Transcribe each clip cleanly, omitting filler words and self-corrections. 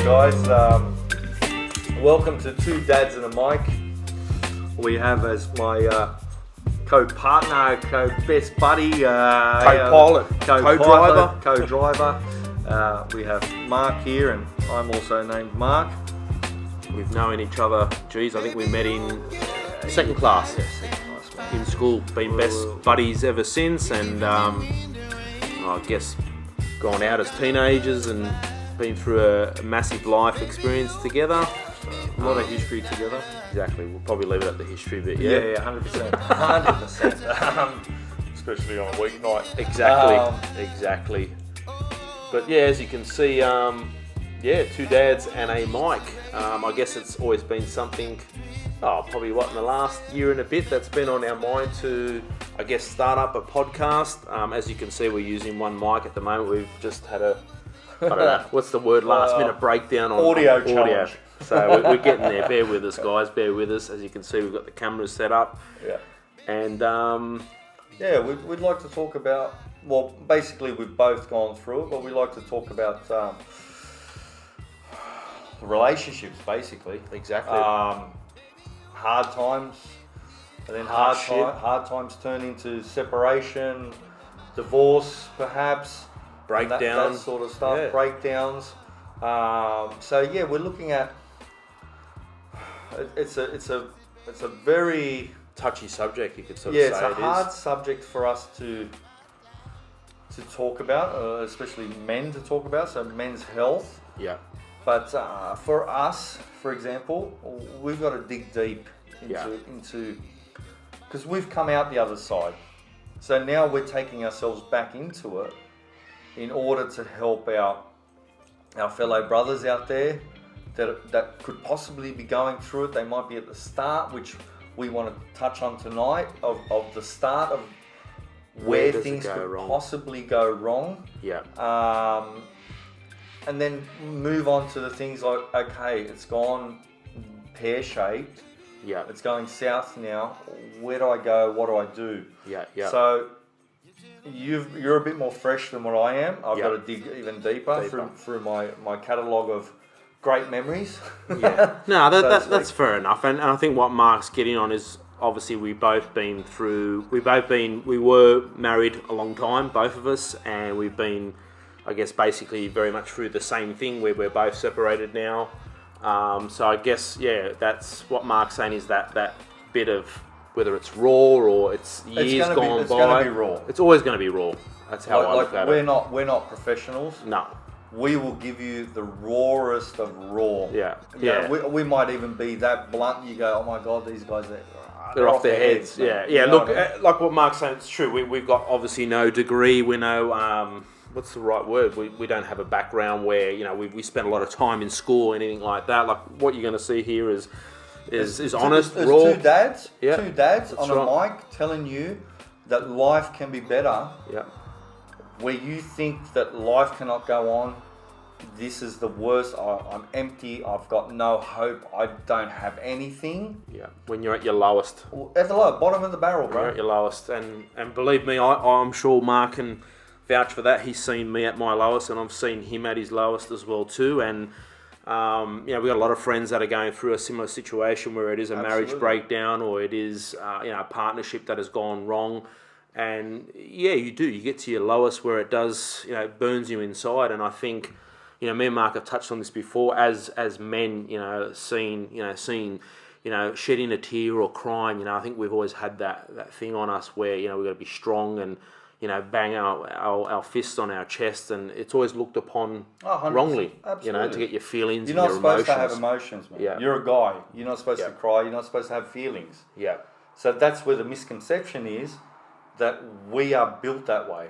guys. Welcome to Two Dads and a Mic. We have as my co-partner, co-best buddy, co-pilot, co-driver. We have Mark here, and I'm also named Mark. We've known each other, I think we met in second class in school, been best buddies ever since, and I guess gone out as teenagers and been through a massive life experience together. A lot of history together. Exactly, we'll probably leave it at the history bit, Yeah, 100%. 100%. Especially on a weeknight. Exactly. But yeah, as you can see, two dads and a mic. I guess it's always been something, probably in the last year and a bit that's been on our mind to, I guess, start up a podcast. As you can see, we're using one mic at the moment. We've just had I don't know, what's the word, last minute breakdown on audio challenge. So we're getting there. Bear with us, guys. Bear with us. As you can see, we've got the cameras set up. Yeah. And we'd like to talk about, well, basically we've both gone through it, but we like to talk about relationships, basically. Exactly. Hard times, and then hard times turn into separation, divorce, perhaps. Breakdown. That sort of stuff. Yeah. Breakdowns. We're looking at. It's a very touchy subject, you could sort of say. It's a hard subject for us to talk about, especially men to talk about. So men's health. Yeah. But for us, for example, we've got to dig deep into because we've come out the other side. So now we're taking ourselves back into it in order to help our fellow brothers out there that could possibly be going through it. They might be at the start, which we want to touch on tonight, of the start of where things could possibly go wrong. Yeah. And then move on to the things like, okay, it's gone pear-shaped. Yeah. It's going south now. Where do I go? What do I do? Yeah. So you're a bit more fresh than what I am. I've got to dig even deeper. Through my catalogue of great memories. Yeah. No, that's fair enough. And I think what Mark's getting on is obviously we were married a long time, both of us, and we've been, I guess, basically very much through the same thing where we're both separated now. So I guess, that's what Mark's saying is that bit of, whether it's raw or it's years gone by. It's going to be raw. It's always going to be raw. That's how I look at it. We're not professionals. No. We will give you the rawest of raw. Yeah. We might even be that blunt. You go, oh my God, these guys, they're off their heads. Yeah. Look, like what Mark's saying, it's true. We've got obviously no degree. We're no, what's the right word? We don't have a background where, we spent a lot of time in school or anything like that. Like what you're going to see here is honest, raw. Two dads on a mic telling you that life can be better. Yeah. Where you think that life cannot go on, this is the worst. I'm empty. I've got no hope. I don't have anything. Yeah. When you're at your lowest. At the bottom of the barrel, bro. You're at your lowest, and believe me, I'm sure Mark can vouch for that. He's seen me at my lowest, and I've seen him at his lowest as well too. And we've got a lot of friends that are going through a similar situation where it is a marriage breakdown or it is a partnership that has gone wrong. And you get to your lowest where it does, burns you inside. And I think, me and Mark have touched on this before as men, seeing, shedding a tear or crying, I think we've always had that thing on us where, we've got to be strong and, bang our fists on our chest, and it's always looked upon wrongly, to get your feelings and your emotions. You're not supposed to have emotions, man. Yeah. You're a guy. You're not supposed to cry. You're not supposed to have feelings. Yeah. So that's where the misconception is, that we are built that way.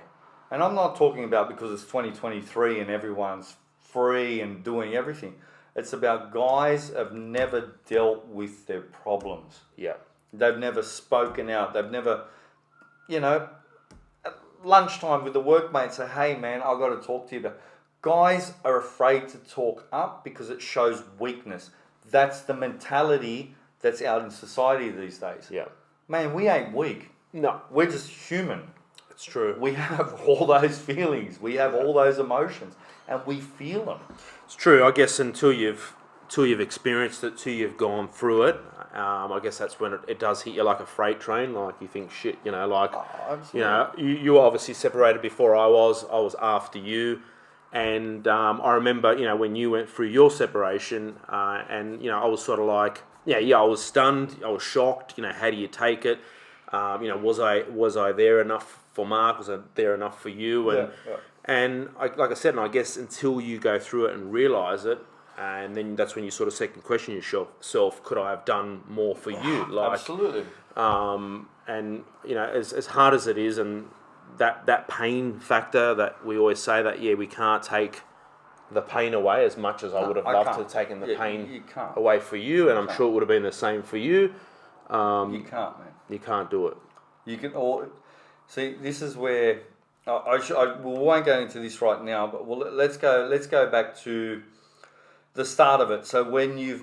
And I'm not talking about because it's 2023 and everyone's free and doing everything. It's about guys have never dealt with their problems. Yeah. They've never spoken out. They've never, at lunchtime with the workmates say, hey man, I've got to talk to you about. Guys are afraid to talk up because it shows weakness. That's the mentality that's out in society these days. Yeah. Man, we ain't weak. No. We're just human. It's true. We have all those feelings. We have all those emotions, and we feel them. It's true. I guess until you've experienced it, till you've gone through it, I guess that's when it does hit you like a freight train. Like you think, shit, like, you were obviously separated before I was. I was after you. And I remember, when you went through your separation, and, I was sort of like, I was stunned. I was shocked. How do you take it? Was I there enough for Mark? Was I there enough for you? And like I said, and I guess until you go through it and realise it, and then that's when you sort of second question yourself, could I have done more for you? Like, absolutely. And as hard as it is, and that pain factor that we always say that we can't take the pain away as much as I would have loved to have taken the pain away for you, and I'm sure it would have been the same for you. You can't, man. You can't do it. You can see. This is where we won't go into this right now, but let's go back to the start of it. So when you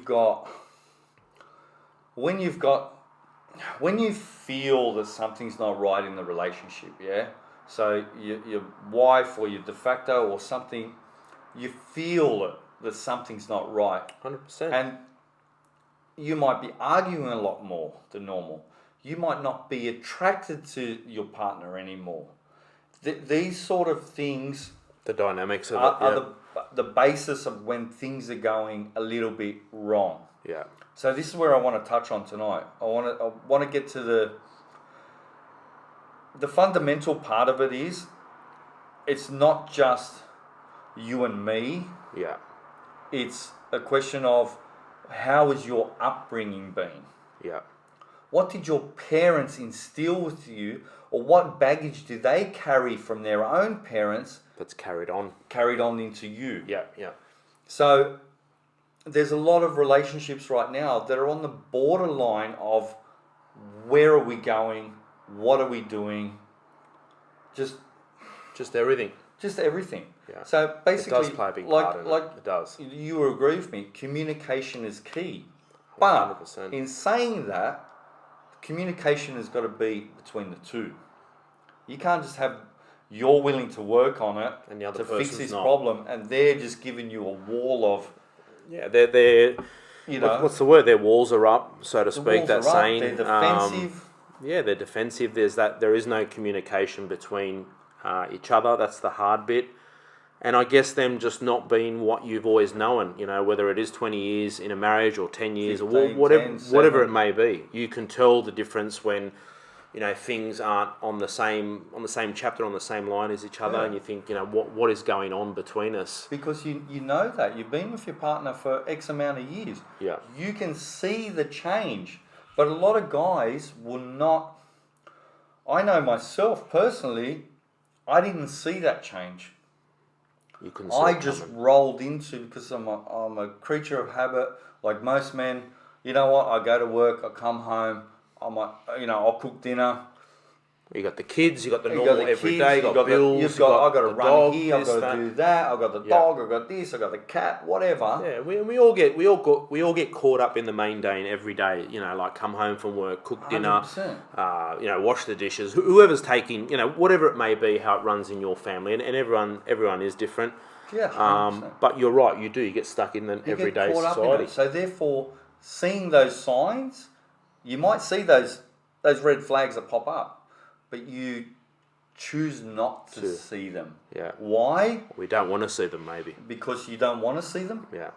feel that something's not right in the relationship, so your wife or your de facto or something, you feel that something's not right. 100%. And you might be arguing a lot more than normal. You might not be attracted to your partner anymore. These sort of things, the dynamics of are the basis of when things are going a little bit wrong. Yeah. So this is where I want to touch on tonight. I want to get to the fundamental part of it is, it's not just you and me. Yeah. It's a question of, how has your upbringing been? Yeah. What did your parents instill with you, or what baggage do they carry from their own parents that's carried on into you? Yeah. So there's a lot of relationships right now that are on the borderline of, where are we going? What are we doing? Just everything. Just everything. Yeah. So basically, it does play a big part in it. It does. You will agree with me. Communication is key. But 100%. in saying that, communication has got to be between the two. You can't just have, you're willing to work on it and the other to fix this not. problem, and they're just giving you a wall of. Yeah, they're what's the word? Their walls are up, so to speak. That's saying they're defensive. They're defensive. There is no communication between each other. That's the hard bit. And I guess them just not being what you've always known, whether it is 20 years in a marriage or 10 years 15, or whatever, 10, whatever it may be. You can tell the difference when, things aren't on the same chapter, on the same line as each other, and you think, what is going on between us? Because you know that. You've been with your partner for X amount of years. Yeah. You can see the change. But a lot of guys will not. I know myself personally, I didn't see that change. You couldn't I just rolled into, because I'm a creature of habit, like most men. You know what? I go to work, I come home, I'll cook dinner. You got the kids, you got the normal every day, you got bills, I got to run dog, here, I've got to do that, I've got the dog, I've got this, I've got the cat, whatever. Yeah, we all get caught up in the mundane every day. Like come home from work, cook dinner, 100%. Wash the dishes. Whoever's taking, whatever it may be, how it runs in your family, and everyone is different. Yeah. 100%. But you're right, you get stuck in the everyday society. So therefore, seeing those signs, you might see those red flags that pop up, but you choose not to see them. Yeah. Why? We don't want to see them, maybe. Because you don't want to see them? Yeah.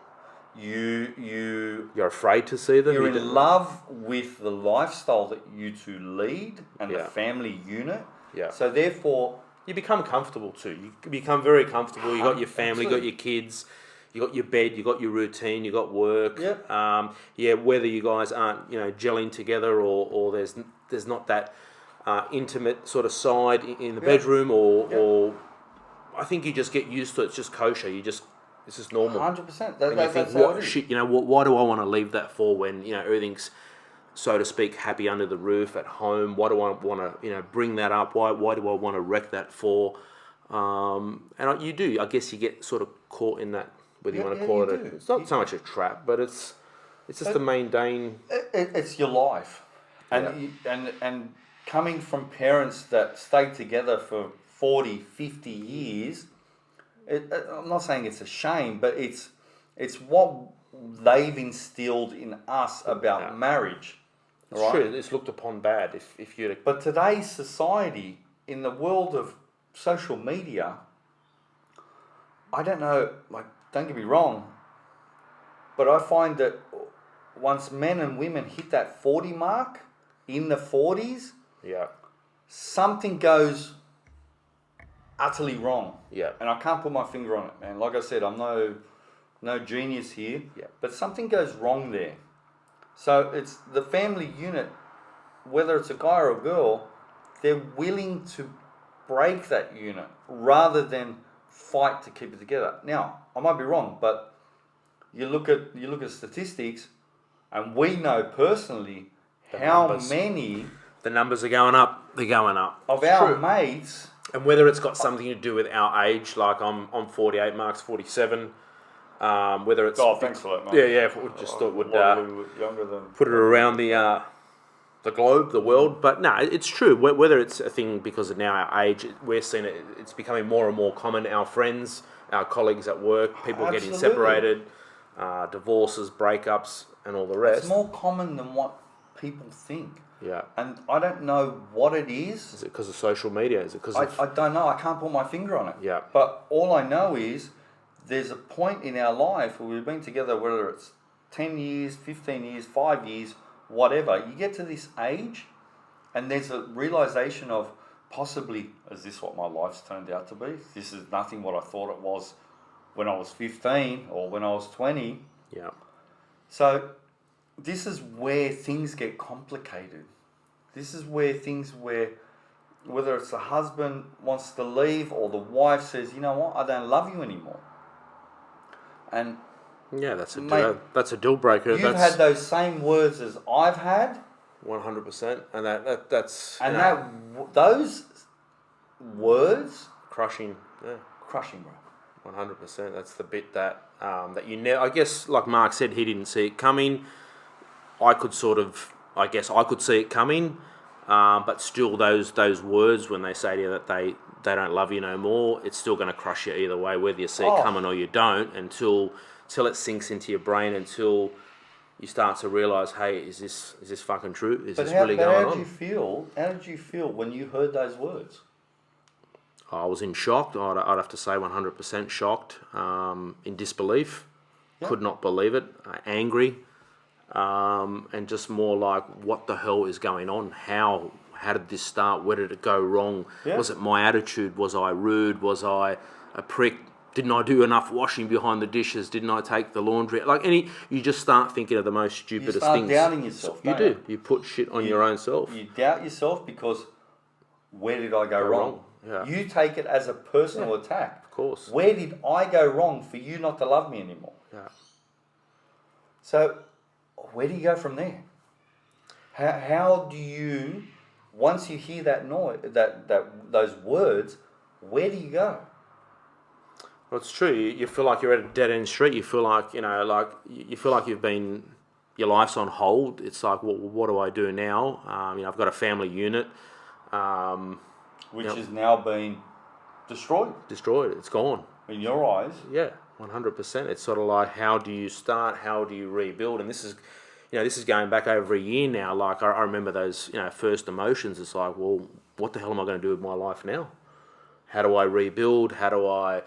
You're afraid to see them? You're in love with the lifestyle that you two lead and the family unit. Yeah. So therefore, you become comfortable too. You become very comfortable. You got your family, you got Absolutely. your kids, you got your bed, you got your routine, you got work. Yep. Whether you guys aren't gelling together or there's not that intimate sort of side in the bedroom or I think you just get used to it. It's just kosher. This is normal. 100%. And you think, what shit? Why do I want to leave that for when everything's, so to speak, happy under the roof at home? Why do I want to bring that up? Why do I want to wreck that for? And you do. I guess you get sort of caught in that. Whether you want to call it it's not so much a trap, but it's just the mundane. It's your life, and coming from parents that stayed together for 40, 50 years, I'm not saying it's a shame, but it's what they've instilled in us about marriage. It's right? true. It's looked upon bad if you. But today's society, in the world of social media, I don't know, like, don't get me wrong, but I find that once men and women hit that 40 mark, in the 40s, Yeah. something goes utterly wrong. Yeah. And I can't put my finger on it, man. Like I said, I'm no genius here, Yeah. but something goes wrong there. So it's the family unit, whether it's a guy or a girl, they're willing to break that unit rather than fight to keep it together. Now, I might be wrong, but you look at statistics, and we know personally how numbers. many The numbers are going up. They're going up. of It's our true. mates. And whether it's got something to do with our age, like I'm 48, Mark's 47. Whether it's Thanks for that, mate. yeah. We just thought we'd younger than put it around the globe, the world. But no, it's true. Whether it's a thing because of now our age, we're seeing it. It's becoming more and more common. Our friends, our colleagues at work, people getting Absolutely. separated, divorces, breakups, and all the rest. It's more common than what people think. Yeah. And I don't know what it is. Is it because of social media? Is it because of... I don't know. I can't put my finger on it. Yeah. But all I know is there's a point in our life where we've been together, whether it's 10 years, 15 years, 5 years, whatever. You get to this age and there's a realization of possibly, is this what my life's turned out to be? This is nothing what I thought it was when I was 15 or when I was 20. Yeah. So this is where things get complicated. This is where whether it's the husband wants to leave or the wife says, you know what, I don't love you anymore. And Yeah, that's mate, a deal breaker. you've had those same words as I've had, 100%, and that's and those words crushing. Yeah. crushing, bro. 100%. That's the bit that that you never. I guess, like Mark said, he didn't see it coming. I could see it coming, but still, those words when they say to you that they don't love you no more, it's still going to crush you either way, whether you see it coming or you don't, until it sinks into your brain, until you start to realise, hey, is this fucking true? Is this really going on? How did you feel when you heard those words? I was in shock. I'd have to say 100% shocked, in disbelief. Yeah. Could not believe it. Angry, and just more like, what the hell is going on? How did this start? Where did it go wrong? Yeah. Was it my attitude? Was I rude? Was I a prick? Didn't I do enough washing behind the dishes? Didn't I take the laundry? You just start thinking of the most stupidest things. You start doubting yourself. You do. You put shit on your own self. You doubt yourself because where did I go wrong? Yeah. You take it as a personal attack. Of course. Where did I go wrong for you not to love me anymore? Yeah. So, where do you go from there? How do you, once you hear that noise, those words, where do you go? Well, it's true. You feel like you're at a dead end street. You feel like you feel like your life's on hold. It's like, well, what do I do now? I've got a family unit, Which is now being destroyed destroyed. It's gone. in your eyes. Yeah, 100%. It's sort of like, how do you start? How do you rebuild? And this is going back over a year now. Like, I remember those first emotions. It's like, well, what the hell am I going to do with my life now? How do I rebuild? How do I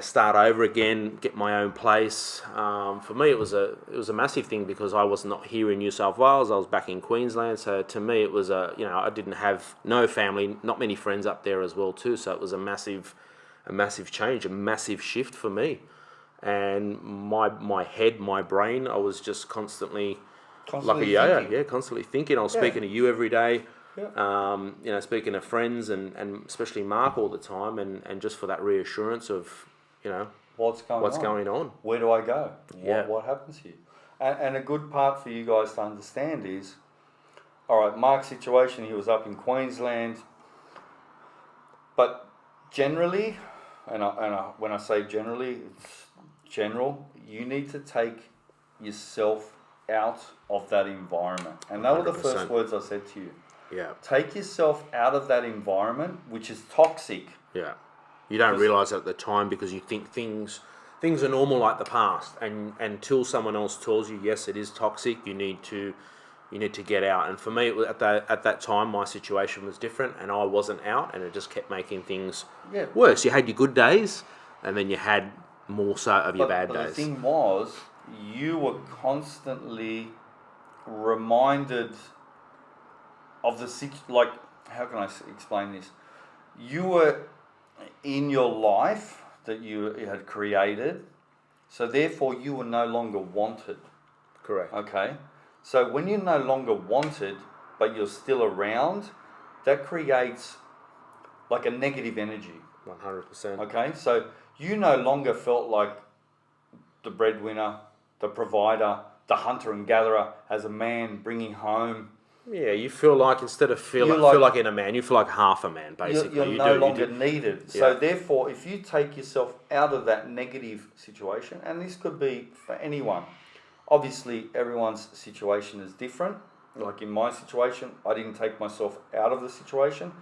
start over again, get my own place? For me, it was a massive thing because I was not here in New South Wales. I was back in Queensland. So to me, it was I didn't have no family, not many friends up there as well too. So it was a massive change, a massive shift for me. And my head, my brain, I was just constantly like a yo-yo. Yeah, constantly thinking. I was speaking to you every day. Yeah. Speaking to friends and especially Mark all the time, and just for that reassurance of, What's going on? Where do I go? What happens here? And a good part for you guys to understand is, all right, Mark's situation, he was up in Queensland, but generally, when I say generally, it's general, you need to take yourself out of that environment. And that 100%. Were the first words I said to you. Yeah. Take yourself out of that environment, which is toxic. Yeah. You don't realise at the time because you think things are normal like the past, and until someone else tells you, yes, it is toxic, you need to get out. And for me, it was at that time, my situation was different, and I wasn't out, and it just kept making things worse. You had your good days, and then you had more so of your bad days. The thing was, you were constantly reminded of like, how can I explain this? You were in your life that you had created, so therefore you were no longer wanted. Correct. Okay? So when you're no longer wanted, but you're still around, that creates like a negative energy. 100%. Okay? So you no longer felt like the breadwinner, the provider, the hunter and gatherer as a man bringing home. Yeah, you feel like instead of feel like in a man, you feel like half a man, basically. You're no longer needed. Yeah. So therefore, if you take yourself out of that negative situation, and this could be for anyone, obviously everyone's situation is different. Like in my situation, I didn't take myself out of the situation.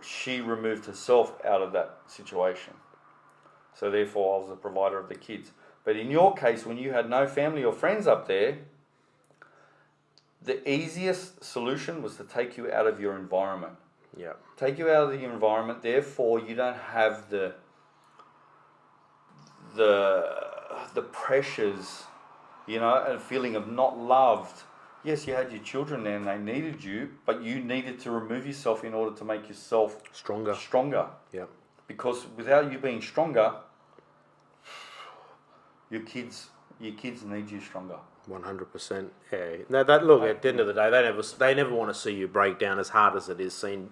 She removed herself out of that situation. So therefore, I was the provider of the kids. But in your case, when you had no family or friends up there, the easiest solution was to take you out of your environment. Yeah. Take you out of the environment, therefore you don't have the pressures, a feeling of not loved. Yes, you had your children there and they needed you, but you needed to remove yourself in order to make yourself stronger. Yeah. Because without you being stronger, your kids need you stronger. 100%. Yeah. Now that look, at the end of the day, they never want to see you break down as hard as it is seen.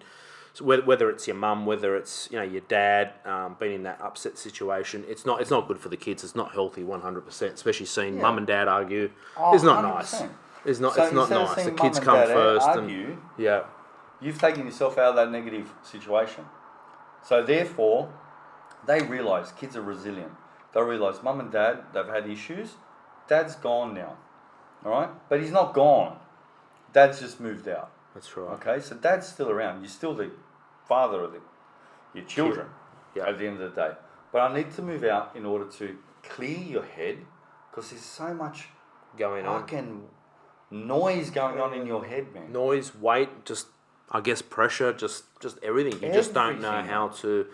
So whether it's your mum, whether it's your dad, being in that upset situation, it's not good for the kids. It's not healthy. 100%. Especially seeing mum and dad argue. It's not 100%. Nice. It's not nice. The kids come first. You've taken yourself out of that negative situation. So therefore, they realise kids are resilient. They realise mum and dad, they've had issues. Dad's gone now, all right? But he's not gone. Dad's just moved out. That's right. Okay, so Dad's still around. You're still the father of your children at the end of the day. But I need to move out in order to clear your head because there's so much going on. Fucking noise going on in your head, man. Noise, weight, just I guess pressure, just everything. You just don't know how to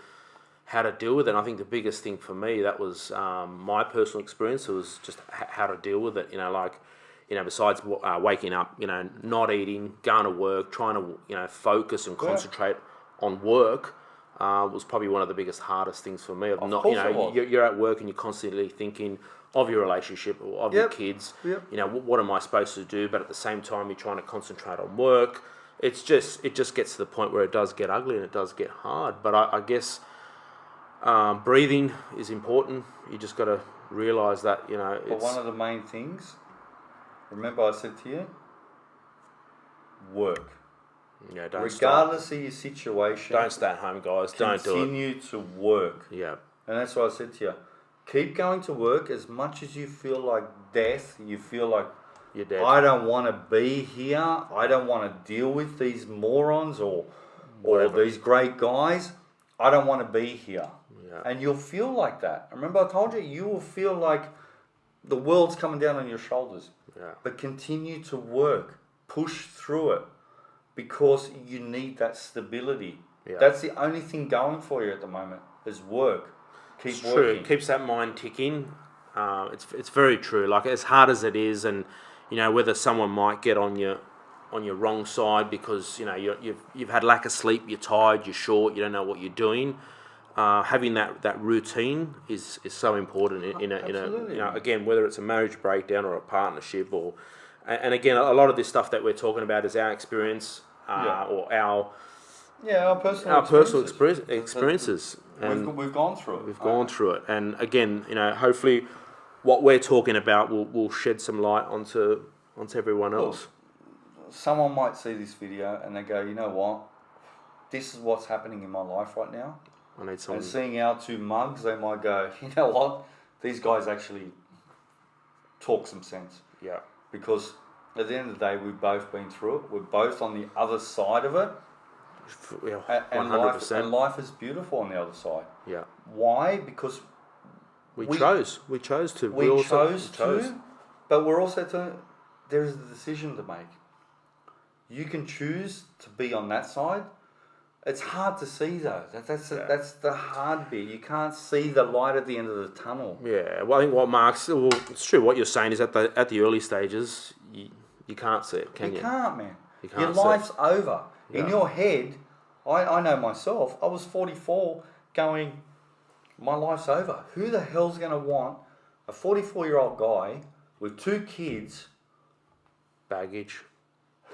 deal with it. And I think the biggest thing for me, that was my personal experience, was just how to deal with it. Besides waking up, not eating, going to work, trying to focus and concentrate on work, was probably one of the biggest, hardest things for me. You're at work and you're constantly thinking of your relationship or of your kids. Yep. What am I supposed to do? But at the same time, you're trying to concentrate on work. It just gets to the point where it does get ugly and it does get hard. But I guess breathing is important. You just got to realise that But one of the main things, remember I said to you, work. Yeah, don't regardless of your situation. Don't stay at home, guys. Don't do it. Continue to work. Yeah. And that's what I said to you. Keep going to work as much as you feel like death. You feel like you're dead. I don't want to be here. I don't want to deal with these morons or these great guys. I don't want to be here. Yeah. And you'll feel like that. Remember I told you, you will feel like the world's coming down on your shoulders. Yeah. But continue to work. Push through it. Because you need that stability. Yeah. That's the only thing going for you at the moment is work. Keep working. True. It keeps that mind ticking. It's very true. Like as hard as it is, and whether someone might get on your wrong side because you've had lack of sleep, you're tired, you're short, you don't know what you're doing. Having that routine is so important in a again, whether it's a marriage breakdown or a partnership and again, a lot of this stuff that we're talking about is our experience or our personal experiences. And we've gone through it. We've gone through it, and again, hopefully, what we're talking about will shed some light onto everyone else. Someone might see this video and they go, you know what? This is what's happening in my life right now. I need someone. And seeing our two mugs, they might go, you know what? These guys actually talk some sense. Yeah. Because at the end of the day, we've both been through it. We're both on the other side of it. Yeah, And 100%. life is beautiful on the other side. Yeah. Why? Because we chose. We chose to. We chose to, but we're also there is a decision to make. You can choose to be on that side. It's hard to see though. That's the hard bit. You can't see the light at the end of the tunnel. Yeah. Well, I think it's true. What you're saying is at the early stages, you can't see it, can you? You can't, man. You can't Your life's over. Yeah. In your head, I know myself. I was 44 going, my life's over. Who the hell's going to want a 44-year-old guy with 2 kids? Baggage.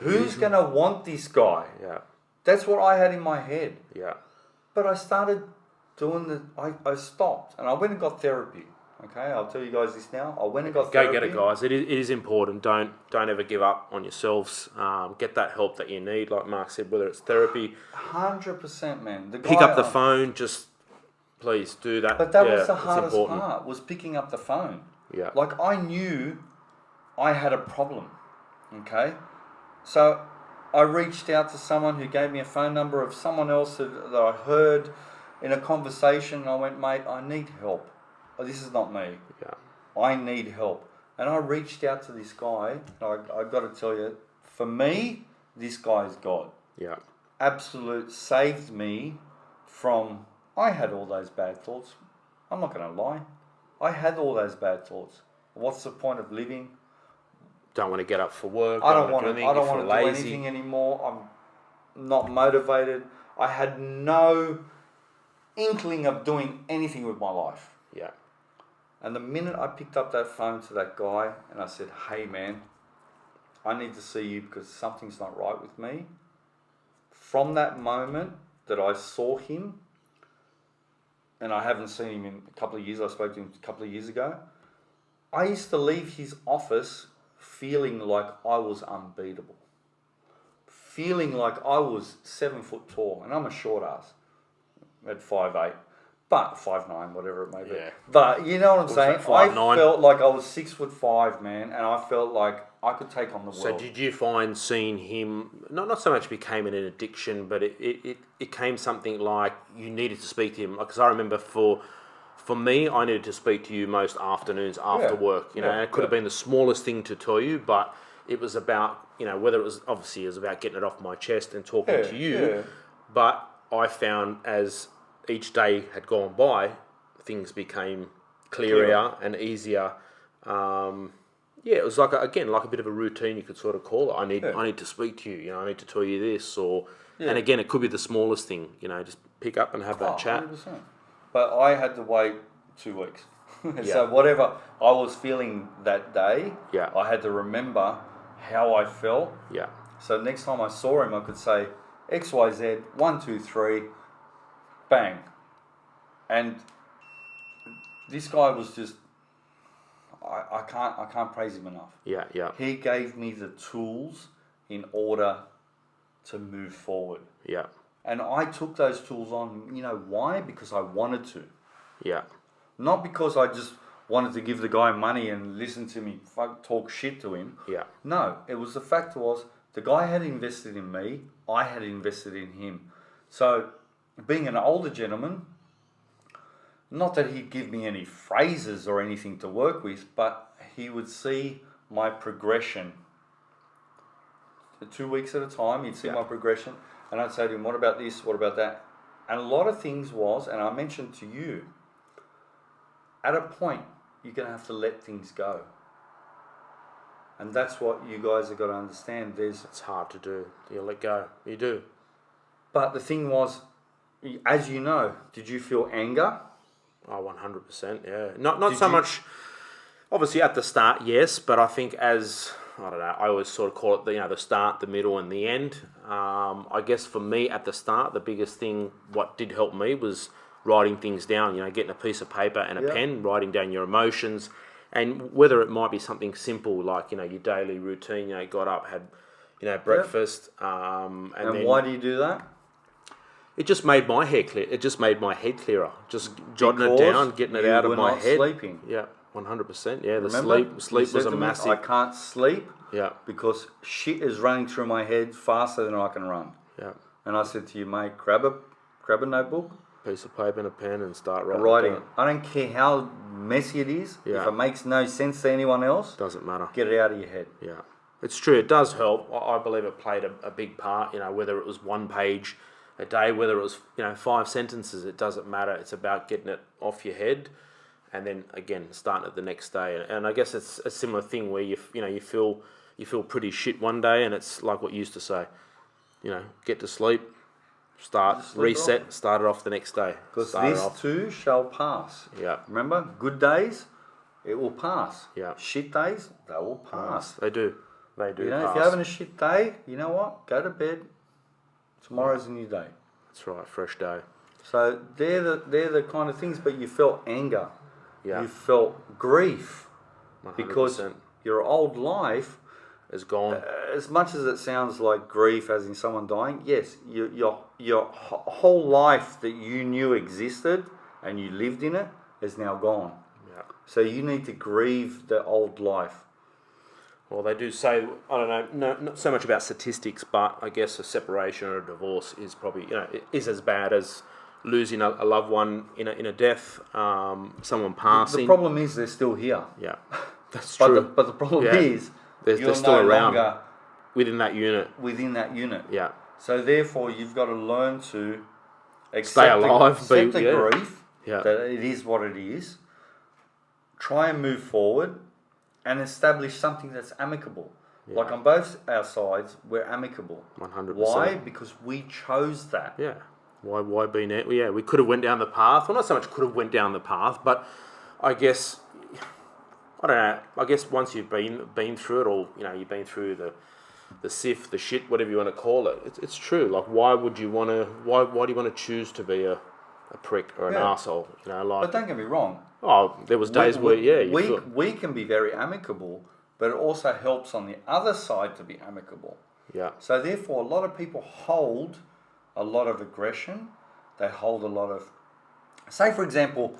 Who's going to want this guy? Yeah. That's what I had in my head. Yeah. But I started doing I stopped and I went and got therapy. Okay, I'll tell you guys this now. I went and got therapy. Go get it, guys. It is important. Don't ever give up on yourselves. Get that help that you need, like Mark said, whether it's therapy. 100%, man. Pick up the phone. Just please do that. But that was the hardest part, was picking up the phone. Yeah. Like, I knew I had a problem. Okay? So I reached out to someone who gave me a phone number of someone else that I heard in a conversation. And I went, mate, I need help. Oh, this is not me. Yeah. I need help. And I reached out to this guy. I got to tell you, for me, this guy is God. Yeah. Absolute saved me from, I had all those bad thoughts. I'm not going to lie. I had all those bad thoughts. What's the point of living? Don't want to get up for work. I don't want to do anything anymore. I'm not motivated. I had no inkling of doing anything with my life. Yeah. And the minute I picked up that phone to that guy and I said, hey man, I need to see you because something's not right with me. From that moment that I saw him, and I haven't seen him in a couple of years, I spoke to him a couple of years ago, I used to leave his office feeling like I was unbeatable. Feeling like I was 7 foot tall, and I'm a short ass at 5'8". But 5'9", whatever it may be. Yeah. But you know what I'm saying? I 5'9". felt like I was 6'5", man, and I felt like I could take on the world. So did you find seeing him not so much became an addiction, but it came something like you needed to speak to him? Because I remember for me, I needed to speak to you most afternoons after work. You know, and it could have been the smallest thing to tell you, but it was about, you know, whether it was about getting it off my chest and talking to you. Yeah. But I found as each day had gone by, things became clearer and easier. It was like a bit of a routine, you could sort of call it. I need to speak to you. You know, I need to tell you this, and again, it could be the smallest thing. You know, just pick up and have that chat. 100%. But I had to wait 2 weeks. So whatever I was feeling that day, I had to remember how I felt. Yeah. So next time I saw him, I could say XYZ 1 2 3. Bang. And this guy was just, I can't praise him enough. Yeah, yeah. He gave me the tools in order to move forward. Yeah. And I took those tools on, you know why? Because I wanted to. Yeah. Not because I just wanted to give the guy money and listen to me talk shit to him. Yeah. No, it was the fact was the guy had invested in me, I had invested in him. So being an older gentleman, not that he'd give me any phrases or anything to work with, but he would see my progression. 2 weeks at a time, he'd see my progression, and I'd say to him, what about this, what about that? And a lot of things was, and I mentioned to you, at a point, you're going to have to let things go. And that's what you guys have got to understand. It's hard to do. You let go. You do. But the thing was, as you know, did you feel anger? Oh, 100%, yeah. Not so much, obviously at the start, yes, but I think as, I don't know, I always sort of call it the start, the middle and the end. I guess for me at the start, the biggest thing, what did help me was writing things down, getting a piece of paper and a pen, writing down your emotions, and whether it might be something simple like, your daily routine, got up, had, breakfast. And then, why do you do that? It just made my hair clear. It just made my head clearer. Just jotting it down, getting it out of my head. Sleeping. Yeah. 100%. Yeah, the Remember? sleep You was said a to me, massive. I can't sleep Yeah, because shit is running through my head faster than I can run. yeah. And I said to you, mate, grab a notebook, Piece of paper and a pen and start writing. writing. I don't care how messy it is. Yeah. If it makes no sense to anyone else, Doesn't matter. get it out of your head. Yeah, it's true. It does help. I believe it played a big part. Whether it was one page a day, whether it was 5 sentences, it doesn't matter. It's about getting it off your head, and then again starting it the next day. And I guess it's a similar thing where you feel pretty shit one day, and it's like what you used to say. Get to sleep, reset, start it off the next day. Because this too shall pass. Yeah. Remember, good days, it will pass. Yeah. Shit days, they will pass. They do. They do. If you're having a shit day, you know what? Go to bed. Tomorrow's a new day. That's right. Fresh day. So they're the kind of things. But you felt anger. Yeah. You felt grief 100%. because your old life is gone. As much as it sounds like grief, as in someone dying, yes, your whole life that you knew existed and you lived in it is now gone. Yeah. So you need to grieve the old life. Well, they do say, I don't know, not so much about statistics, but I guess a separation or a divorce is probably, it is as bad as losing a loved one in a death, someone passing. The problem is they're still here. Yeah, that's true. But the problem is they're still no around longer within that unit. Within that unit. Yeah. So therefore, you've got to learn to stay alive, accept the grief. Yeah. That it is what it is. Try and move forward, and establish something that's amicable. Yeah. Like on both our sides, we're amicable. 100%. Why? Because we chose that. Yeah. Why be net? Yeah, we could have went down the path. Well, not so much could have went down the path, but I guess, I don't know. I guess once you've been through it, or you've been through the sift, the shit, whatever you want to call it. It's true. Like, why would you want to? Why do you want to choose to be a prick or an arsehole? But don't get me wrong. Oh, there was days where we can be very amicable, but it also helps on the other side to be amicable. Yeah. So therefore, a lot of people hold a lot of aggression. They hold a lot of, say for example,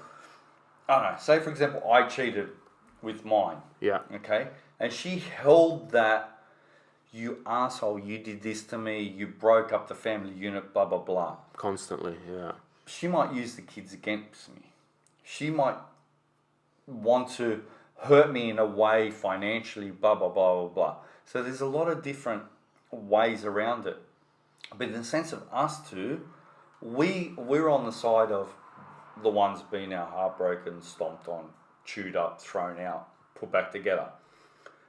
I cheated with mine. Yeah. Okay, and she held that, you arsehole, you did this to me, you broke up the family unit, blah blah blah. Constantly, yeah. She might use the kids against me. She might want to hurt me in a way financially, blah blah blah blah blah. So there's a lot of different ways around it. But in the sense of us two, we're on the side of the ones being now heartbroken, stomped on, chewed up, thrown out, put back together.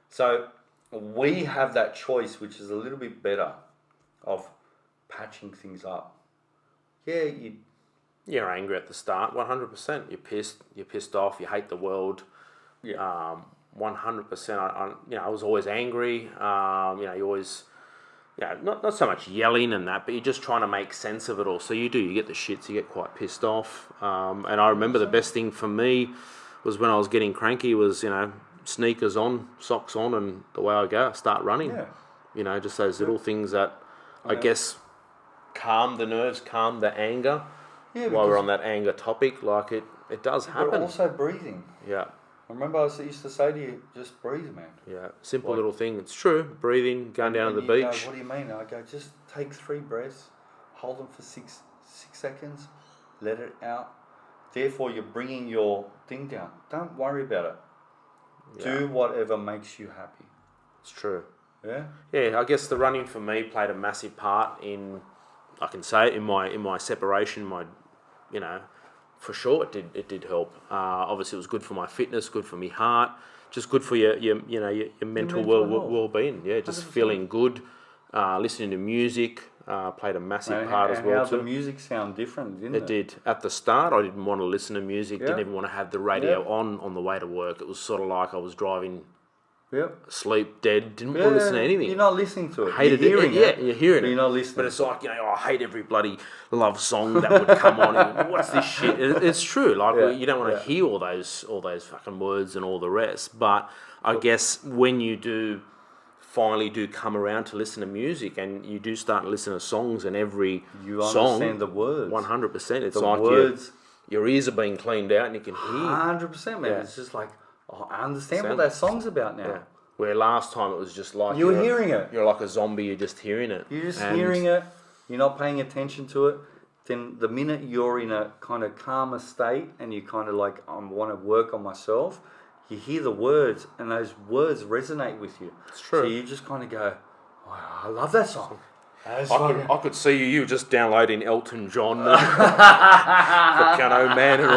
So we have that choice, which is a little bit better, of patching things up. Yeah, you're angry at the start, 100%. You're pissed off. You hate the world. Yeah. 100%. I was always angry. You always, not so much yelling and that, but you're just trying to make sense of it all. So you get the shits. You get quite pissed off. And I remember the best thing for me was when I was getting cranky was sneakers on, socks on, and the way I go, I start running. Yeah. Just those little things that I guess calm the nerves, calm the anger. Yeah, while we're on that anger topic, like it does happen. But also breathing. Yeah. I remember I used to say to you, just breathe, man. Yeah, simple little thing. It's true. Breathing, going down to the beach. Go, what do you mean? I go, just take 3 breaths, hold them for 6 seconds, let it out. Therefore, you're bringing your thing down. Don't worry about it. Yeah. Do whatever makes you happy. It's true. Yeah? Yeah, I guess the running for me played a massive part in, I can say it, in my separation, for sure it did help. Obviously it was good for my fitness, good for my heart, just good for your mental well-being. Yeah, just 100%. Feeling good, listening to music played a massive part as well too. The music sound different, didn't it? It did. At the start I didn't want to listen to music, didn't even want to have the radio on the way to work. It was sort of like I was driving asleep, dead, didn't want to listen to anything. You're not listening to it. Hated you're hearing it. Yeah, you're hearing it. You're not listening. But it's like, I hate every bloody love song that would come on. And what's this shit? It's true. Like, you don't want to hear all those fucking words and all the rest. But I guess when you finally come around to listen to music and you do start to listen to songs, and every you song, understand the words. 100%. It's the like words, your ears are being cleaned out and you can hear. 100%, man. Yeah. It's just like, I understand what that song's about now. Yeah. Where last time it was just like you were hearing it. You're like a zombie. You're just hearing it. You're just hearing it. You're not paying attention to it. Then the minute you're in a kind of calmer state and you kind of like, I want to work on myself, you hear the words and those words resonate with you. It's true. So you just kind of go, wow, I love that song. I could see you just downloading Elton John, and Piano Man, and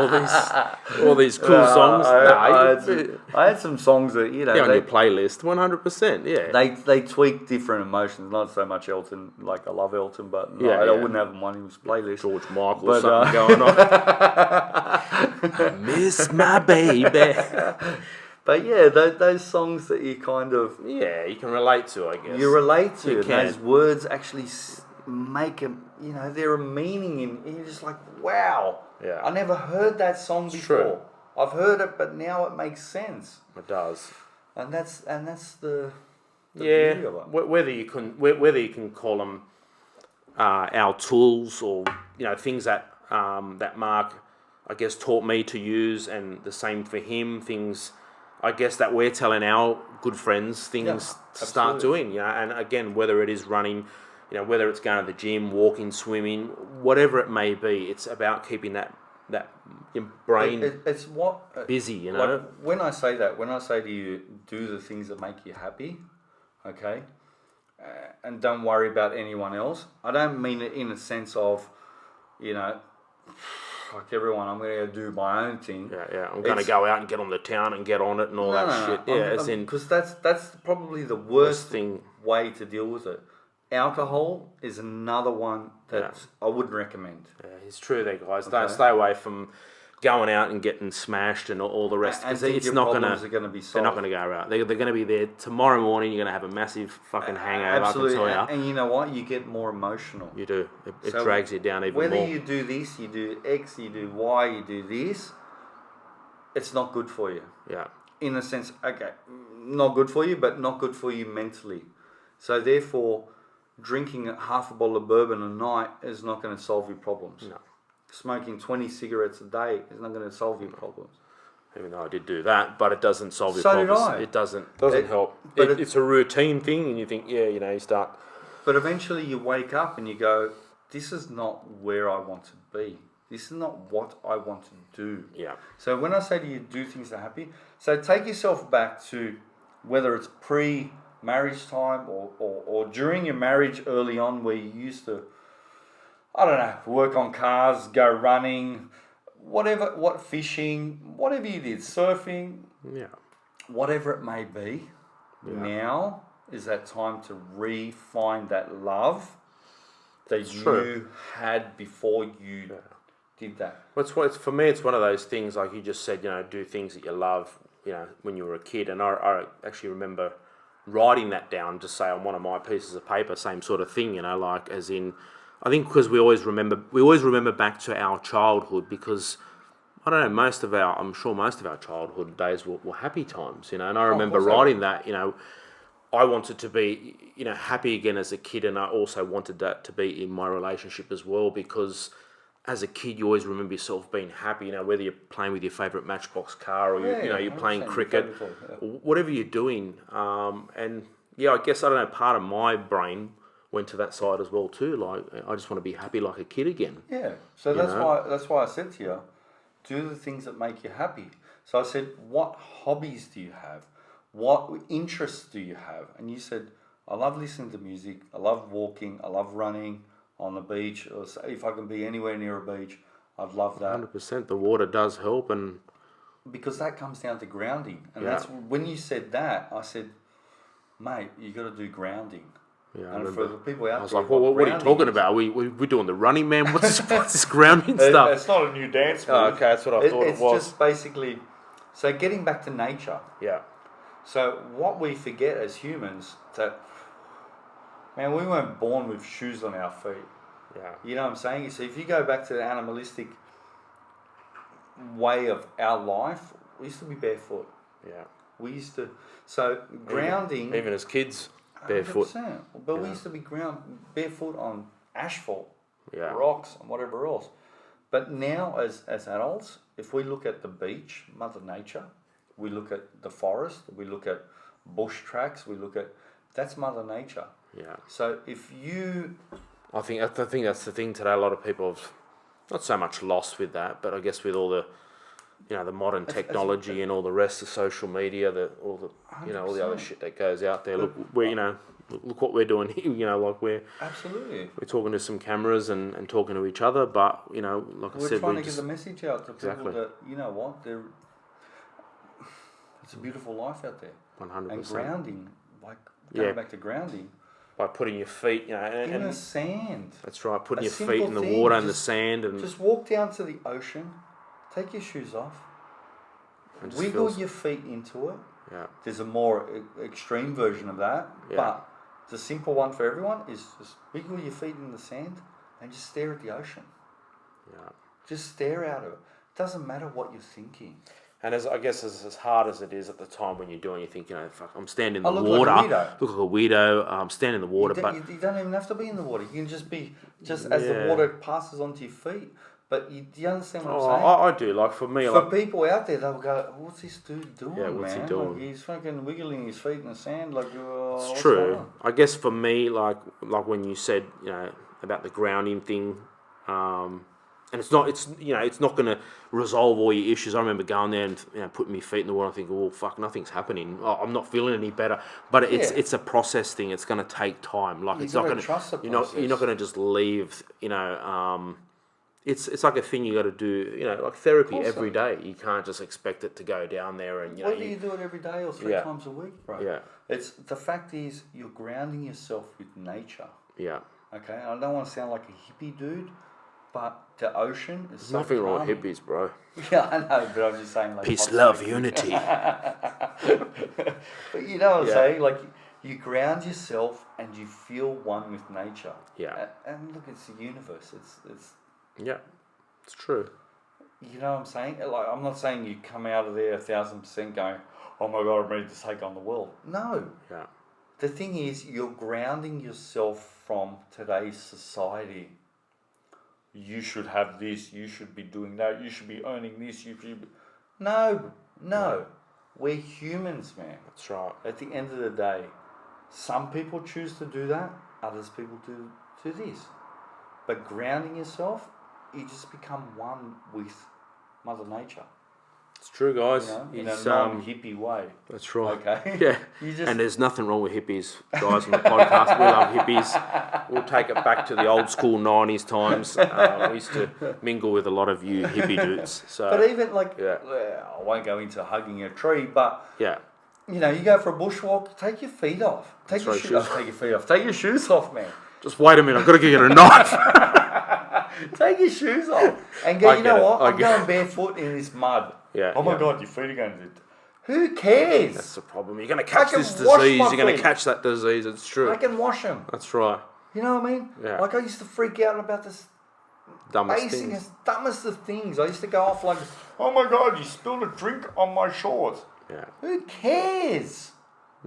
all these cool songs. I had some songs that on your playlist, 100%. Yeah, they tweak different emotions. Not so much Elton, like I love Elton, but I wouldn't have him on his playlist. George Michael or something going on. I miss my baby. But yeah, those songs that you kind of... Yeah, you can relate to, I guess. You relate to. Those words actually make them, they're a meaning in... You're just like, wow. Yeah. I never heard that song before. True. I've heard it, but now it makes sense. It does. And that's the beauty of it. Whether you can call them our tools or, things that that Mark, I guess, taught me to use, and the same for him, things... I guess that we're telling our good friends things to start doing, and again, whether it is running, whether it's going to the gym, walking, swimming, whatever it may be, it's about keeping that your brain it's what busy, Like when I say to you, do the things that make you happy, okay, and don't worry about anyone else. I don't mean it in a sense of, like everyone, I'm going to do my own thing. Yeah. I'm going to go out and get on the town and get on it and all that shit. Yeah, because that's probably the worst way to deal with it. Alcohol is another one that I wouldn't recommend. Yeah, it's true there, guys. Don't stay away from going out and getting smashed and all the rest. Because it's not going to be solved. They're not going to go out. They're going to be there tomorrow morning. You're going to have a massive fucking hangover. Absolutely. I can tell you. And you know what? You get more emotional. You do. It drags you down even more. Whether you do this, you do X, you do Y, you do this, it's not good for you. Yeah. In a sense, okay, not good for you, but not good for you mentally. So therefore, drinking half a bottle of bourbon a night is not going to solve your problems. No. Smoking 20 cigarettes a day is not going to solve your problems. Even though I did do that, but it doesn't solve your problems. So did I. It doesn't help. But it's a routine thing, and you think, you start. But eventually you wake up and you go, this is not where I want to be. This is not what I want to do. Yeah. So when I say to you, do things that are happy, so take yourself back to whether it's pre-marriage time or during your marriage early on where you used to, I don't know, work on cars, go running, fishing, whatever you did, surfing, whatever it may be. Yeah. Now is that time to re-find that love that you had before you did that. For me, it's one of those things, like you just said, do things that you love, when you were a kid. And I actually remember writing that down, just say on one of my pieces of paper, same sort of thing, like as in, I think because we always remember back to our childhood, because I don't know, I'm sure most of our childhood days were happy times, and I remember writing that, I wanted to be, happy again as a kid, and I also wanted that to be in my relationship as well, because as a kid you always remember yourself being happy, whether you're playing with your favourite Matchbox car or you're playing cricket, whatever you're doing, and I guess, I don't know, part of my brain went to that side as well too. Like, I just want to be happy like a kid again. Yeah. So that's why I said to you, do the things that make you happy. So I said, what hobbies do you have? What interests do you have? And you said, I love listening to music. I love walking. I love running on the beach. Or if I can be anywhere near a beach, I'd love that. 100%. The water does help, and because that comes down to grounding. And that's when you said that, I said, mate, you got to do grounding. Yeah, and for the people out there, I was like, well, what are you talking about? We're doing the Running Man? What's this grounding stuff? It's not a new dance move. Oh, okay, that's what I thought it was. It's just basically, so getting back to nature. Yeah. So what we forget as humans, that, man, we weren't born with shoes on our feet. Yeah. You know what I'm saying? So if you go back to the animalistic way of our life, we used to be barefoot. Yeah. We used to, so grounding. Even as kids. Barefoot. 100%. But we used to be barefoot on asphalt, yeah, rocks, and whatever else. But now, as adults, if we look at the beach, Mother Nature, we look at the forest, we look at bush tracks, that's Mother Nature. Yeah. So if you... I think that's the thing today. A lot of people have not so much lost with that, but I guess with all the, the modern technology and all the rest of social media, all the other shit that goes out there. Look, look what we're doing here. Like absolutely, we're talking to some cameras and talking to each other, but like I said, we're trying to get the message out to people that it's a beautiful life out there. 100%. And grounding, like going back to grounding. By putting your feet, in the sand. That's right. Putting your feet in the water and the sand, and just walk down to the ocean, take your shoes off, and wiggle your feet into it. Yeah. There's a more extreme version of that, but the simple one for everyone is just wiggle your feet in the sand and just stare at the ocean. Yeah. Just stare out of it. It doesn't matter what you're thinking. And as hard as it is at the time when you're doing, you think, fuck, I'm standing in the look water. Like a weirdo. Look like a weirdo. I'm standing in the water, you don't even have to be in the water. You can just be as the water passes onto your feet. But do you understand what I'm saying? I do. Like for me, for people out there, they'll go, "What's this dude doing, what's man? He doing? Like, he's fucking wiggling his feet in the sand, like." It's true. I guess for me, like when you said, about the grounding thing. And it's not going to resolve all your issues. I remember going there and putting my feet in the water and thinking, well, fuck, nothing's happening. I'm not feeling any better. But it's a process thing. It's going to take time. Like it's not going to trust the process. You're not going to just leave. It's like a thing you got to do. Like therapy every day. You can't just expect it to go down there and whether you do it every day or 3 times a week, bro. Yeah. It's the fact is you're grounding yourself with nature. Yeah. Okay. I don't want to sound like a hippie dude. But the ocean is so nothing wrong calming. with hippies, bro. Yeah, I know, but I'm just saying like peace, love, unity. But you know what I'm saying? Like you ground yourself and you feel one with nature. Yeah. And look, it's the universe. It's yeah, it's true. You know what I'm saying? Like I'm not saying you come out of there 1,000% going, oh my god, I'm ready to take on the world. No. Yeah. The thing is, you're grounding yourself from today's society. You should have this, you should be doing that, you should be earning this, you should be... No. We're humans, man. That's right. At the end of the day, some people choose to do that, others people do this. But grounding yourself, you just become one with Mother Nature. It's true, guys. In a non-hippie way. That's right. Okay? Yeah. And there's nothing wrong with hippies, guys, on the podcast. We love hippies. We'll take it back to the old school 90s times. We used to mingle with a lot of you hippie dudes. So, but even I won't go into hugging a tree, but yeah. You go for a bushwalk, take your feet off. Take your feet off. Take your shoes off, man. Just wait a minute, I've got to get a knife. Take your shoes off. And go, I'm going barefoot in this mud. Yeah. Oh my God, your feet are going to... Who cares? That's the problem. You're going to catch this disease. You're going to catch that disease. It's true. I can wash them. That's right. You know what I mean? Yeah. Like I used to freak out about this dumbest of things. I used to go off like, oh my God, you spilled a drink on my shorts. Yeah. Who cares?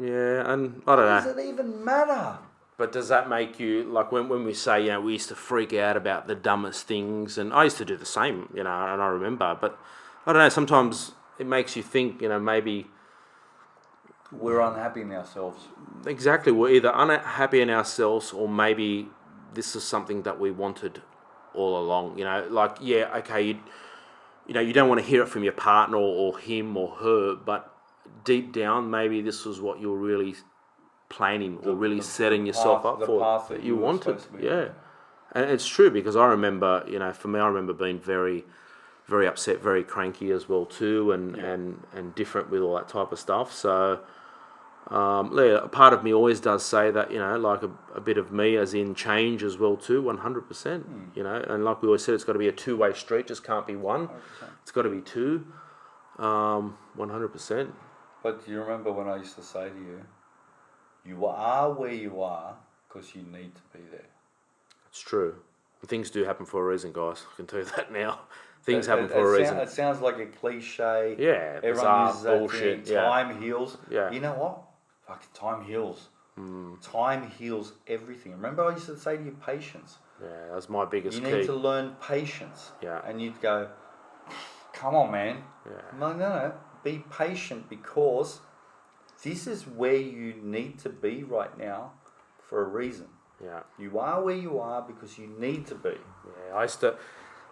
Yeah, and I don't know. Does it even matter? But does that make you, like when we say, we used to freak out about the dumbest things, and I used to do the same, and I remember, but I don't know, sometimes it makes you think, maybe... We're unhappy in ourselves. Exactly, we're either unhappy in ourselves or maybe this is something that we wanted all along, you don't want to hear it from your partner or him or her, but deep down, maybe this was what you're really planning or really setting yourself up for. The path that you wanted. Yeah. And it's true because I remember, for me, I remember being very, very upset, very cranky as well too, and different with all that type of stuff. So, a part of me always does say that, like a bit of me as in change as well too, 100%, and like we always said, it's got to be a two-way street, just can't be one. 100%. It's got to be two, 100%. But do you remember when I used to say to you, you are where you are because you need to be there? It's true. Things do happen for a reason, guys. I can tell you that now. Things happen for a reason. It sounds like a cliche. Yeah, everyone uses that bullshit. Thing. Time heals. Yeah. You know what? Fucking time heals. Time heals everything. Remember I used to say to you, patience. Yeah, that's my biggest key. You need to learn patience. Yeah. And you'd go, come on, man. Yeah. No. be patient, because this is where you need to be right now for a reason. Yeah. You are where you are because you need to be. Yeah, I used to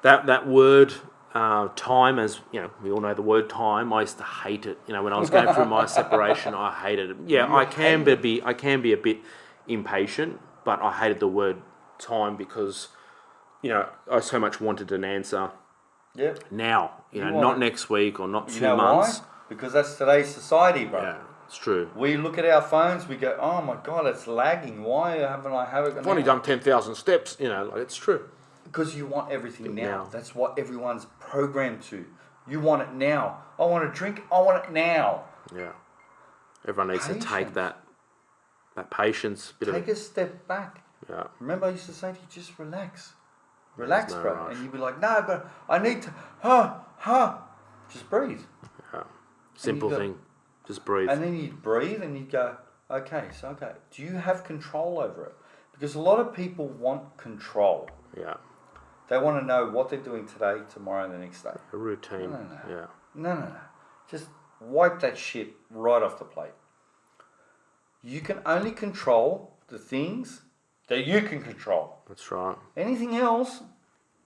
that word time, as you know, we all know the word time. I used to hate it. You know, when I was going through my separation, I hated it. Yeah, I can be a bit impatient, but I hated the word time because, you know, I so much wanted an answer. Yep. Now, you know, not next week or not 2 months. Why? Because that's today's society, bro. Yeah, it's true. We look at our phones, we go, oh my God, it's lagging. Why haven't I have it? I've only done 10,000 steps. You know, like, it's true. Because you want everything now. That's what everyone's programmed to. You want it now. I want a drink. I want it now. Yeah. Everyone needs to take that patience. Take a step back. Yeah. Remember, I used to say to you, just relax. Relax, no bro. rush. And you'd be like, no, but I need to, just breathe. Yeah. Simple thing. Just breathe. And then you'd breathe and you'd go, okay, do you have control over it? Because a lot of people want control. Yeah. They want to know what they're doing today, tomorrow, and the next day. A routine. No. Yeah. No. Just wipe that shit right off the plate. You can only control the things that you can control. That's right. Anything else,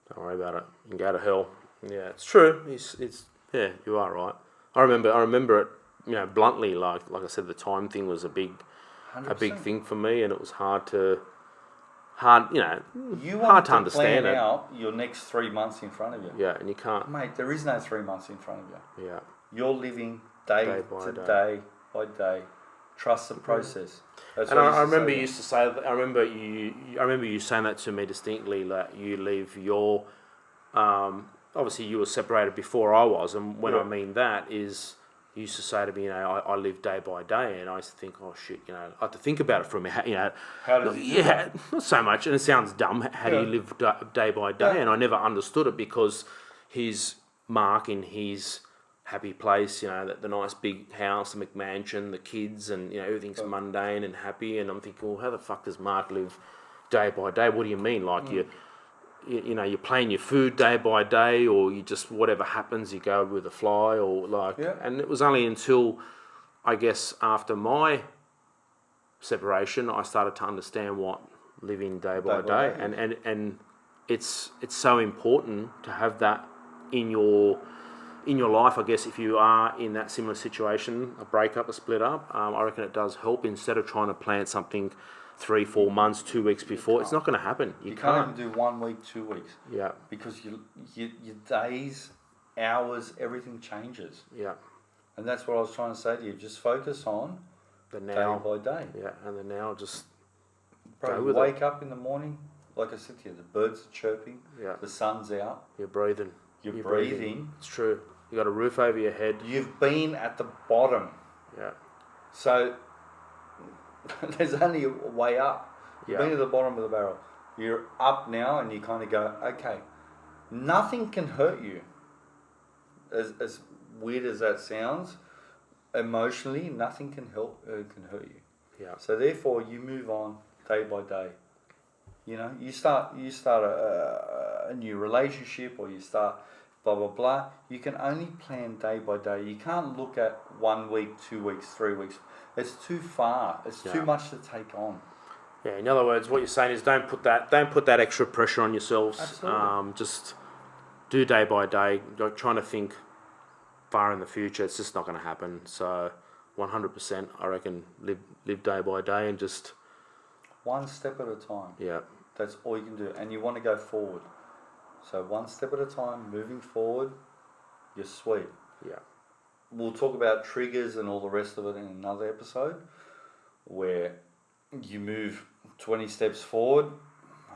don't worry about it. You can go to hell. Yeah, it's true. It's yeah, you are right. I remember it. You know, bluntly, like I said, the time thing was a big 100%. thing for me, and it was hard to understand plan out your next 3 months in front of you. Yeah, and you can't. Mate, there is no 3 months in front of you. Yeah. You're living day by day. Trust the process. That's and I remember you used to say. I remember you saying that to me distinctly. That you leave your. Obviously, you were separated before I was, and when I mean that is. You used to say to me, you know, I live day by day, and I used to think, oh shit, you know, I had to think about it for a minute, you know. How does he do that? Not so much, and it sounds dumb. How do you live day by day? And I never understood it because his Mark in his happy place, you know, the nice big house, the McMansion, the kids, and you know everything's mundane and happy. And I'm thinking, well, how the fuck does Mark live day by day? What do you mean, like you know, you're playing your food day by day, or you just, whatever happens, you go with the fly, or like, and it was only until, I guess, after my separation, I started to understand what living day by day. And it's so important to have that in your life, I guess, if you are in that similar situation, a breakup, a split up. I reckon it does help, instead of trying to plan something 3-4 months, 2 weeks before. It's not going to happen. You can't even do 1 week, 2 weeks. Yeah. Because your days, hours, everything changes. Yeah. And that's what I was trying to say to you. Just focus on the now, day by day. Yeah, and the now, just go with wake up in the morning, like I said to you, the birds are chirping, the sun's out. You're breathing. You're breathing. It's true. You got a roof over your head. You've been at the bottom. Yeah. So there's only a way up. You've been at the bottom of the barrel. You're up now, and you kind of go, okay, nothing can hurt you. As weird as that sounds, emotionally, nothing can hurt you. Yeah. So therefore, you move on day by day. You know, you start a new relationship, or you start blah blah blah. You can only plan day by day. You can't look at 1 week, 2 weeks, 3 weeks. It's too far. It's too much to take on. Yeah. In other words, what you're saying is don't put that extra pressure on yourselves. Absolutely. Just do day by day. You're trying to think far in the future. It's just not going to happen. So 100%, I reckon, live day by day and just one step at a time. Yeah. That's all you can do, and you want to go forward. So one step at a time, moving forward. You're sweet. Yeah. We'll talk about triggers and all the rest of it in another episode, where you move 20 steps forward,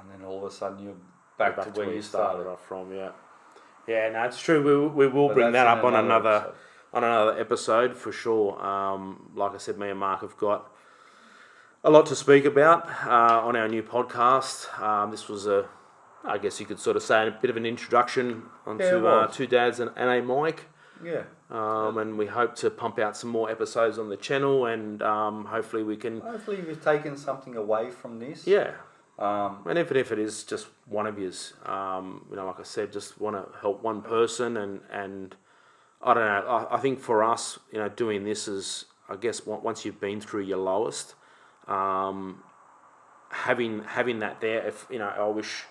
and then all of a sudden you're back to where you started off from. Yeah, yeah. No, it's true. We will bring that up on another episode for sure. Like I said, me and Mark have got a lot to speak about on our new podcast. This was I guess you could sort of say, a bit of an introduction onto Two Dads and a Mic. Yeah. And we hope to pump out some more episodes on the channel, and hopefully we can. Hopefully you've taken something away from this. Yeah. And if it is just one of yous, like I said, just want to help one person, and I don't know. I think for us, doing this is, I guess, once you've been through your lowest, having that there. If I wish,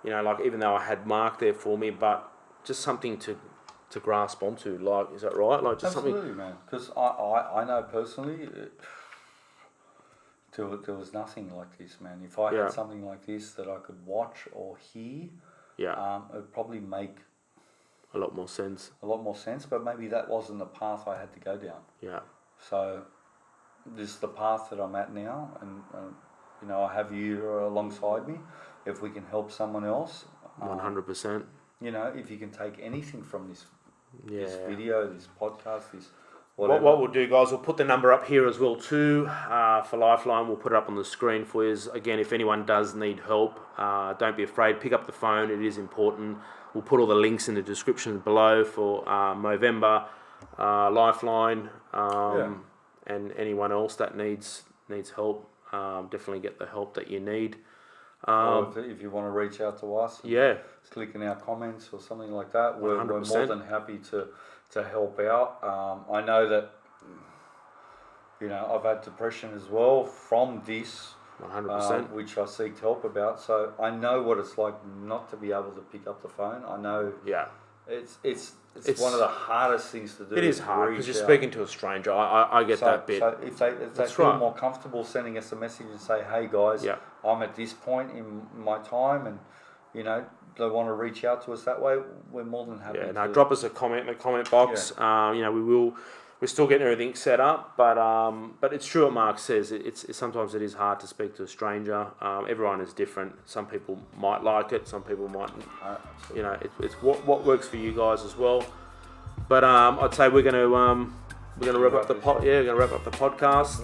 like even though I had Mark there for me, but just something to grasp onto. Like, is that right? Like just Absolutely, something. man. Because I know personally, there was nothing like this, man. If I had something like this that I could watch or hear, it would probably make a lot more sense. But maybe that wasn't the path I had to go down. Yeah. So this is the path that I'm at now, and I have you alongside me. If we can help someone else, 100%. If you can take anything from this video, this podcast, this what we'll do, guys, we'll put the number up here as well too for Lifeline. We'll put it up on the screen for you. Again, if anyone does need help, don't be afraid. Pick up the phone. It is important. We'll put all the links in the description below for Movember, Lifeline, and anyone else that needs help. Definitely get the help that you need. If you want to reach out to us, click in our comments or something like that. We're more than happy to help out. I know that I've had depression as well from this, 100%, which I seek help about. So I know what it's like not to be able to pick up the phone. I know. Yeah. It's one of the hardest things to do. It is hard because you're speaking to a stranger. I get that bit. So if they feel more comfortable sending us a message and say, hey guys, I'm at this point in my time, and they want to reach out to us that way, we're more than happy. Drop us a comment in the comment box. We're still getting everything set up, but it's true what Mark says. It's sometimes it is hard to speak to a stranger. Everyone is different. Some people might like it. Some people mightn't. It's what works for you guys as well. But I'd say we're going to wrap up the we're going to wrap up the podcast.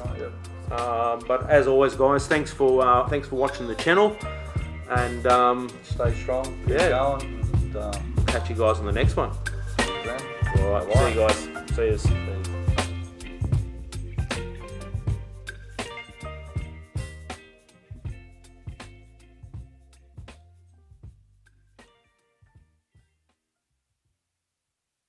But as always, guys, thanks for watching the channel, and stay strong. Keep going. Catch you guys on the next one. All right, see you guys. See you.